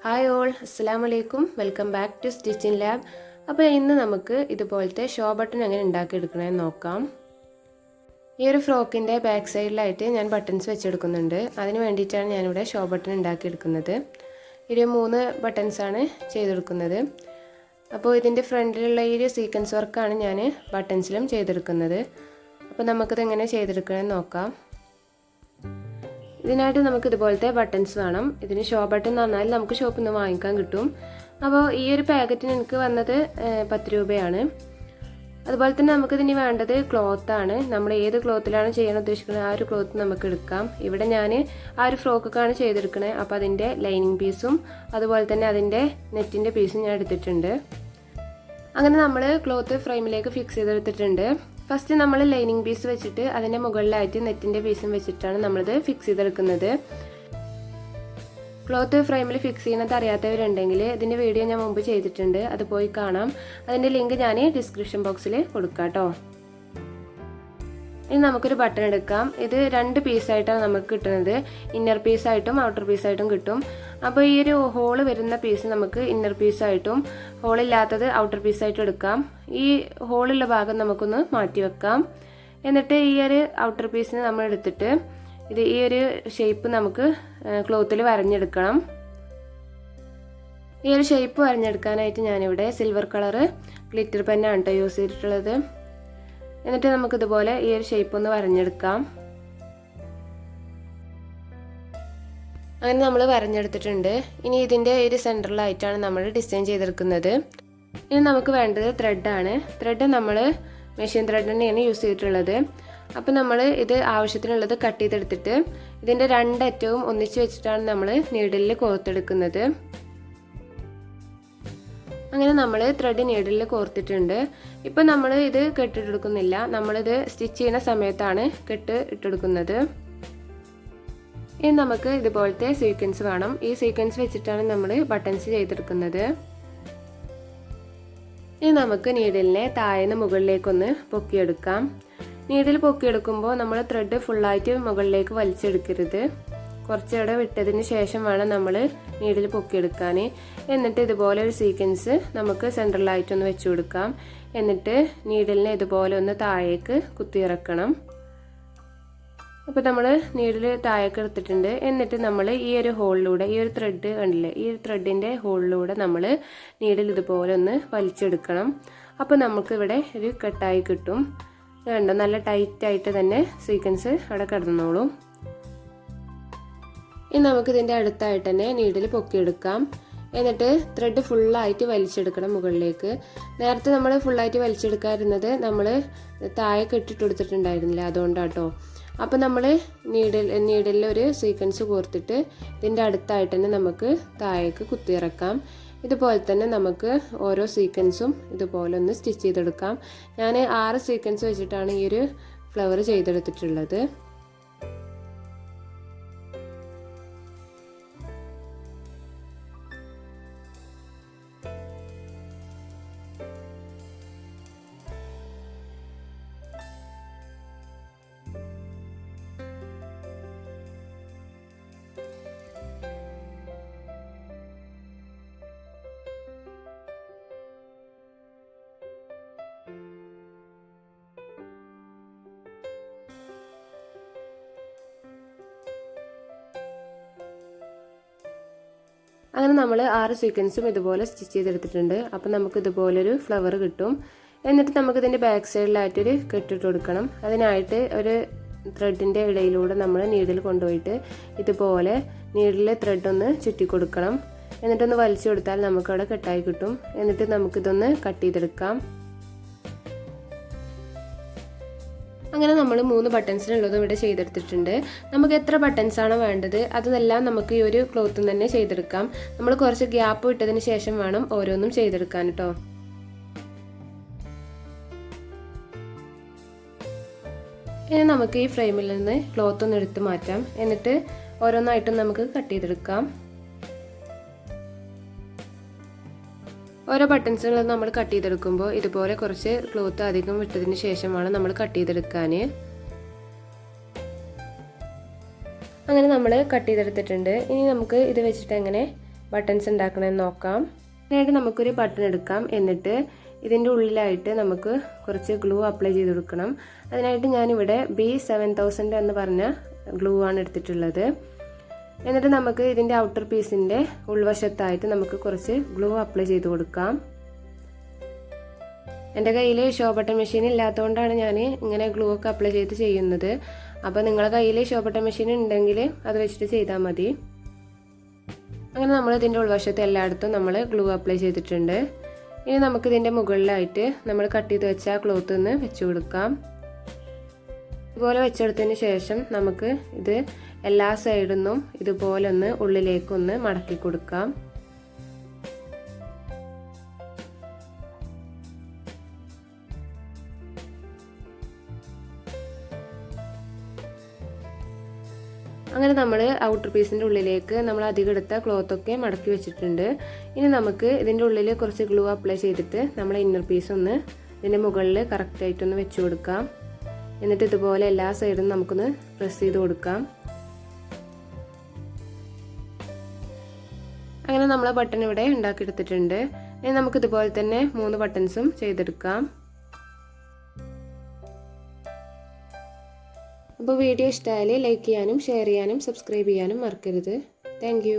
Hi all, അസ്സലാമു അലൈക്കും. Welcome back to stitching lab. അപ്പോൾ ഇന്ന് നമുക്ക് ഇതുപോലത്തെ ഷോ ബട്ടൺ എങ്ങനെ ഉണ്ടാക്കിയെടുക്കണമെന്ന് നോക്കാം. ഈ ഒരു ഫ്രോക്കിൻ്റെ ബാക്ക് സൈഡിലായിട്ട് ഞാൻ ബട്ടൺസ് വെച്ചെടുക്കുന്നുണ്ട്. അതിന് വേണ്ടിയിട്ടാണ് ഞാനിവിടെ ഷോ ബട്ടൺ ഉണ്ടാക്കിയെടുക്കുന്നത്. 3 ബട്ടൺസാണ് ചെയ്തെടുക്കുന്നത്. അപ്പോൾ ഇതിൻ്റെ ഫ്രണ്ടിലുള്ള ഈ ഒരു സീക്വൻസ് വർക്കാണ് ഞാൻ ബട്ടൺസിലും ചെയ്തെടുക്കുന്നത്. അപ്പോൾ നമുക്കിത് എങ്ങനെ ചെയ്തെടുക്കണമെന്ന് നോക്കാം. ഇതിനായിട്ട് നമുക്ക് ഇതുപോലത്തെ ബട്ടൺസ് വേണം. ഇതിന് ഷോ ബട്ടൺ എന്ന് പറഞ്ഞാൽ നമുക്ക് ഷോപ്പിൽ നിന്ന് വാങ്ങിക്കാൻ കിട്ടും. അപ്പോൾ ഈ ഒരു പാക്കറ്റിന് എനിക്ക് വന്നത് 10 രൂപയാണ്. അതുപോലെ തന്നെ നമുക്കിതിന് വേണ്ടത് ക്ലോത്താണ്. നമ്മൾ ഏത് ക്ലോത്തിലാണ് ചെയ്യാൻ ഉദ്ദേശിക്കുന്നത് ആ ഒരു ക്ലോത്ത് നമുക്ക് എടുക്കാം. ഇവിടെ ഞാൻ ആ ഒരു ഫ്രോക്കൊക്കെയാണ് ചെയ്തെടുക്കുന്നത്. അപ്പോൾ അതിൻ്റെ ലൈനിങ് പീസും അതുപോലെ തന്നെ അതിൻ്റെ നെറ്റിൻ്റെ പീസും ഞാൻ എടുത്തിട്ടുണ്ട്. അങ്ങനെ നമ്മൾ ക്ലോത്ത് ഫ്രെയിമിലേക്ക് ഫിക്സ് ചെയ്തെടുത്തിട്ടുണ്ട്. ഫസ്റ്റ് നമ്മൾ ലൈനിങ് പീസ് വെച്ചിട്ട് അതിൻ്റെ മുകളിലായിട്ട് നെറ്റിൻ്റെ പീസും വെച്ചിട്ടാണ് നമ്മളിത് ഫിക്സ് ചെയ്തെടുക്കുന്നത്. ക്ലോത്ത് ഫ്രെയിമിൽ ഫിക്സ് ചെയ്യുന്നത് അറിയാത്തവരുണ്ടെങ്കിൽ ഇതിൻ്റെ വീഡിയോ ഞാൻ മുമ്പ് ചെയ്തിട്ടുണ്ട്, അത് പോയി കാണാം. അതിൻ്റെ ലിങ്ക് ഞാൻ ഡിസ്ക്രിപ്ഷൻ ബോക്സിൽ കൊടുക്കാം കേട്ടോ. ഇനി നമുക്കൊരു ബട്ടൺ എടുക്കാം. ഇത് 2 പീസായിട്ടാണ് നമുക്ക് കിട്ടുന്നത്. ഇന്നർ പീസായിട്ടും ഔട്ടർ പീസായിട്ടും കിട്ടും. അപ്പോൾ ഈ ഒരു ഹോള് വരുന്ന പീസ് നമുക്ക് ഇന്നർ പീസായിട്ടും ഹോളില്ലാത്തത് ഔട്ടർ പീസായിട്ടും എടുക്കാം. ഈ ഹോളുള്ള ഭാഗം നമുക്കൊന്ന് മാറ്റി വെക്കാം. എന്നിട്ട് ഈ ഒരു ഔട്ടർ പീസിന് നമ്മൾ എടുത്തിട്ട് ഈ ഒരു ഷേപ്പ് നമുക്ക് ക്ലോത്തിൽ വരഞ്ഞെടുക്കണം. ഈ ഒരു ഷേപ്പ് വരഞ്ഞെടുക്കാനായിട്ട് ഞാനിവിടെ സിൽവർ കളറ് ഗ്ലിറ്റർ പെന്നാണ് കേട്ടോ യൂസ് ചെയ്തിട്ടുള്ളത്. എന്നിട്ട് നമുക്കിതുപോലെ ഈ ഒരു ഷേപ്പ് ഒന്ന് വരഞ്ഞെടുക്കാം. അങ്ങനെ നമ്മൾ വരഞ്ഞെടുത്തിട്ടുണ്ട്. ഇനി ഇതിൻ്റെ ഒരു സെൻറ്ററിലായിട്ടാണ് നമ്മൾ ഡിസൈൻ ചെയ്തെടുക്കുന്നത്. ഇനി നമുക്ക് വേണ്ടത് ത്രെഡാണ്. ത്രെഡ് നമ്മൾ മെഷീൻ ത്രെഡ് തന്നെയാണ് യൂസ് ചെയ്തിട്ടുള്ളത്. അപ്പോൾ നമ്മൾ ഇത് ആവശ്യത്തിനുള്ളത് കട്ട് ചെയ്തെടുത്തിട്ട് ഇതിൻ്റെ 2 അറ്റവും ഒന്നിച്ച് വെച്ചിട്ടാണ് നമ്മൾ നീഡിലിൽ കോർത്തെടുക്കുന്നത്. അങ്ങനെ നമ്മൾ ത്രെഡ് നീഡിലിൽ കോർത്തിട്ടുണ്ട്. ഇപ്പം നമ്മൾ ഇത് കെട്ടിട്ടെടുക്കുന്നില്ല, നമ്മളിത് സ്റ്റിച്ച് ചെയ്യുന്ന സമയത്താണ് കെട്ട് ഇട്ടെടുക്കുന്നത്. ഇനി നമുക്ക് ഇതുപോലത്തെ സീക്വൻസ് വേണം. ഈ സീക്വൻസ് വെച്ചിട്ടാണ് നമ്മൾ ബട്ടൺസ് ചെയ്തെടുക്കുന്നത്. ഇനി നമുക്ക് നീഡിലിനെ താഴേന്ന് മുകളിലേക്കൊന്ന് പൊക്കിയെടുക്കാം. നീഡിൽ പൊക്കിയെടുക്കുമ്പോൾ നമ്മൾ ത്രെഡ് ഫുള്ളായിട്ട് മുകളിലേക്ക് വലിച്ചെടുക്കരുത്. കുറച്ചിടെ വിട്ടതിന് ശേഷം വേണം നമ്മൾ നീഡിൽ പൊക്കിയെടുക്കാൻ. എന്നിട്ട് ഇതുപോലെ ഒരു സീക്വൻസ് നമുക്ക് സെൻട്രലായിട്ടൊന്ന് വെച്ചു കൊടുക്കാം. എന്നിട്ട് നീഡിലിനെ ഇതുപോലെ ഒന്ന് താഴേക്ക് കുത്തിയിറക്കണം. അപ്പോൾ നമ്മൾ നീഡിൽ താഴേക്ക് എടുത്തിട്ടുണ്ട്. എന്നിട്ട് നമ്മൾ ഈ ഒരു ഹോളിലൂടെ, ഈ ഒരു ത്രെഡ് കണ്ടില്ലേ, ഈ ഒരു ത്രെഡിൻ്റെ ഹോളിലൂടെ നമ്മൾ നീഡിൽ ഇതുപോലെ ഒന്ന് വലിച്ചെടുക്കണം. അപ്പോൾ നമുക്കിവിടെ ഒരു കെട്ടായി കിട്ടും. കണ്ടോ, നല്ല ടൈറ്റായിട്ട് തന്നെ സീക്വൻസ് അവിടെ കിടന്നോളും. ഇനി നമുക്കിതിൻ്റെ അടുത്തായിട്ട് തന്നെ നീഡിൽ പൊക്കിയെടുക്കാം. എന്നിട്ട് ത്രെഡ് ഫുള്ളായിട്ട് വലിച്ചെടുക്കണം മുകളിലേക്ക്. നേരത്തെ നമ്മൾ ഫുള്ളായിട്ട് വലിച്ചെടുക്കാതിരുന്നത് നമ്മൾ താഴെ കെട്ടിട്ട് കൊടുത്തിട്ടുണ്ടായിരുന്നില്ല, അതുകൊണ്ടാട്ടോ. അപ്പോൾ നമ്മൾ നീഡിൽ ഒരു സീക്വൻസ് കോർത്തിട്ട് ഇതിൻ്റെ അടുത്തായിട്ട് തന്നെ നമുക്ക് താഴേക്ക് കുത്തിയിറക്കാം. ഇതുപോലെ തന്നെ നമുക്ക് ഓരോ സീക്വൻസും ഇതുപോലെ ഒന്ന് സ്റ്റിച്ച് ചെയ്തെടുക്കാം. ഞാൻ 6 സീക്വൻസ് വെച്ചിട്ടാണ് ഈ ഒരു ഫ്ലവർ ചെയ്തെടുത്തിട്ടുള്ളത്. അങ്ങനെ നമ്മൾ 6 സീക്വൻസും ഇതുപോലെ സ്റ്റിച്ച് ചെയ്തെടുത്തിട്ടുണ്ട്. അപ്പം നമുക്ക് ഇതുപോലൊരു ഫ്ലവർ കിട്ടും. എന്നിട്ട് നമുക്കിതിൻ്റെ ബാക്ക് സൈഡിലായിട്ടൊരു കെട്ടിട്ട് കൊടുക്കണം. അതിനായിട്ട് ഒരു ത്രെഡിൻ്റെ ഇടയിലൂടെ നമ്മൾ നീഡിൽ കൊണ്ടുപോയിട്ട് ഇതുപോലെ നീഡിലെ ത്രെഡൊന്ന് ചുറ്റി കൊടുക്കണം. എന്നിട്ടൊന്ന് വലിച്ചു കൊടുത്താൽ നമുക്കവിടെ കെട്ടായി കിട്ടും. എന്നിട്ട് നമുക്കിതൊന്ന് കട്ട് ചെയ്തെടുക്കാം. അങ്ങനെ നമ്മൾ 3 ബട്ടൺസിനുള്ളതും ഇവിടെ ചെയ്തെടുത്തിട്ടുണ്ട്. നമുക്ക് എത്ര ബട്ടൺസാണോ വേണ്ടത് അതെല്ലാം നമുക്ക് ഈ ഒരു ക്ലോത്തിൽ തന്നെ ചെയ്തെടുക്കാം. നമ്മൾ കുറച്ച് ഗ്യാപ്പ് വിട്ടതിന് ശേഷം വേണം ഓരോന്നും ചെയ്തെടുക്കാൻ കേട്ടോ. ഇനി നമുക്ക് ഈ ഫ്രെയിമിൽ നിന്ന് ക്ലോത്ത് ഒന്ന് എടുത്ത് മാറ്റാം. എന്നിട്ട് ഓരോന്നായിട്ടും നമുക്ക് കട്ട് ചെയ്തെടുക്കാം. ഓരോ ബട്ടൺസുകളും നമ്മൾ കട്ട് ചെയ്തെടുക്കുമ്പോൾ ഇതുപോലെ കുറച്ച് ക്ലോത്ത് അധികം വിട്ടതിന് ശേഷമാണ് നമ്മൾ കട്ട് ചെയ്തെടുക്കാൻ. അങ്ങനെ നമ്മൾ കട്ട് ചെയ്തെടുത്തിട്ടുണ്ട്. ഇനി നമുക്ക് ഇത് വെച്ചിട്ട് എങ്ങനെ ബട്ടൺസ് ഉണ്ടാക്കണമെന്ന് നോക്കാം. അതിനായിട്ട് നമുക്കൊരു ബട്ടൺ എടുക്കാം. എന്നിട്ട് ഇതിൻ്റെ ഉള്ളിലായിട്ട് നമുക്ക് കുറച്ച് ഗ്ലൂ അപ്ലൈ ചെയ്ത് കൊടുക്കണം. അതിനായിട്ട് ഞാനിവിടെ B7000 എന്ന് പറഞ്ഞ ഗ്ലൂ ആണ് എടുത്തിട്ടുള്ളത്. എന്നിട്ട് നമുക്ക് ഇതിൻ്റെ ഔട്ടർ പീസിൻ്റെ ഉൾവശത്തായിട്ട് നമുക്ക് കുറച്ച് ഗ്ലൂ അപ്ലൈ ചെയ്ത് കൊടുക്കാം. എൻ്റെ കയ്യിൽ ഷോ ബട്ടൺ മെഷീൻ ഇല്ലാത്തതുകൊണ്ടാണ് ഞാൻ ഇങ്ങനെ ഗ്ലൂ ഒക്കെ അപ്ലൈ ചെയ്ത് ചെയ്യുന്നത്. അപ്പോൾ നിങ്ങളുടെ കയ്യിൽ ഷോ ബട്ടൺ മെഷീൻ ഉണ്ടെങ്കിൽ അത് വെച്ചിട്ട് ചെയ്താൽ മതി. അങ്ങനെ നമ്മൾ ഇതിൻ്റെ ഉൾവശത്ത് എല്ലായിടത്തും നമ്മൾ ഗ്ലൂ അപ്ലൈ ചെയ്തിട്ടുണ്ട്. ഇനി നമുക്ക് ഇതിൻ്റെ മുകളിലായിട്ട് നമ്മൾ കട്ട് ചെയ്ത് വെച്ച ക്ലോത്ത് ഒന്ന് വെച്ച് കൊടുക്കാം. ഇതുപോലെ വെച്ചെടുത്തതിന് ശേഷം നമുക്ക് ഇത് എല്ലാ സൈഡിൽ നിന്നും ഇതുപോലെ ഒന്ന് ഉള്ളിലേക്കൊന്ന് മടക്കി കൊടുക്കാം. അങ്ങനെ നമ്മൾ ഔട്ടർ പീസിൻ്റെ ഉള്ളിലേക്ക് നമ്മൾ അധികം എടുത്ത ക്ലോത്തൊക്കെ മടക്കി വെച്ചിട്ടുണ്ട്. ഇനി നമുക്ക് ഇതിൻ്റെ ഉള്ളിൽ കുറച്ച് ഗ്ലൂ അപ്ലൈ ചെയ്തിട്ട് നമ്മൾ ഇന്നർ പീസ് ഒന്ന് ഇതിൻ്റെ മുകളിൽ കറക്റ്റായിട്ടൊന്ന് വെച്ച് കൊടുക്കാം. എന്നിട്ട് ഇതുപോലെ എല്ലാ സൈഡും നമുക്കൊന്ന് പ്രസ് ചെയ്ത് കൊടുക്കാം. അങ്ങനെ നമ്മൾ ബട്ടൺ ഇവിടെ ഉണ്ടാക്കിയെടുത്തിട്ടുണ്ട്. ഇനി നമുക്ക് ഇതുപോലെ തന്നെ 3 ബട്ടൺസും ചെയ്തെടുക്കാം. അപ്പോൾ വീഡിയോ ഇഷ്ടമായാൽ ലൈക്ക് ചെയ്യാനും ഷെയർ ചെയ്യാനും സബ്സ്ക്രൈബ് ചെയ്യാനും മറക്കരുത്. Thank you.